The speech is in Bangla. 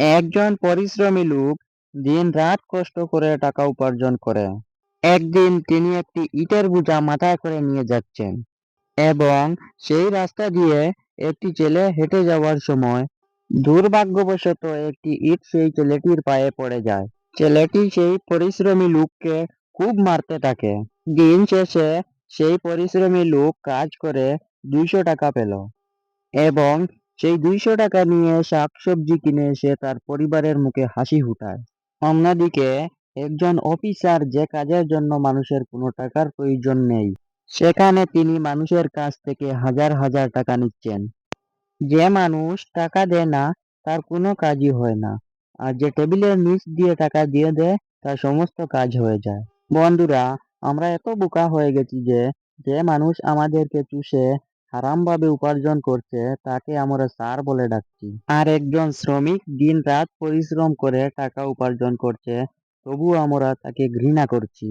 একজন পরিশ্রমী লোক দিন-রাত কষ্ট করে টাকা উপার্জন করে। একদিন তিনি একটি ইটের বোঝা মাথায় করে নিয়ে যাচ্ছেন এবং সেই রাস্তা দিয়ে একটি ছেলে হেঁটে যাওয়ার সময় দুর্ভাগ্যবশত একটি ইট সেই ছেলেটির পায়ে পড়ে যায়। ছেলেটি সেই পরিশ্রমী লোককে খুব মারতে থাকে। দিন শেষে সেই পরিশ্রমী লোক কাজ করে ২০০ টাকা পেল এবং সেই ২০০ টাকা নিয়ে শাকসবজি কিনে সে তার পরিবারের মুখে হাসি ফুটায়। অন্যদিকে একজন অফিসার, যে কাজের জন্য মানুষের কোনো টাকার প্রয়োজন নেই, সেখানে তিনি মানুষের কাছ থেকে হাজার হাজার টাকা নিচ্ছেন। যে মানুষ টাকা দেয় না তার কোনো কাজই হয় না, আর যে টেবিলের নিচ দিয়ে টাকা দিয়ে দেয় তার সমস্ত কাজ হয়ে যায়। বন্ধুরা, আমরা এত বোকা হয়ে গেছি যে যে মানুষ আমাদেরকে চুষে হারামভাবে উপার্জন করছে তাকে আমরা স্যার বলে ডাকছি, আর একজন শ্রমিক দিন রাত পরিশ্রম করে টাকা উপার্জন করছে তবুও আমরা তাকে ঘৃণা করছি।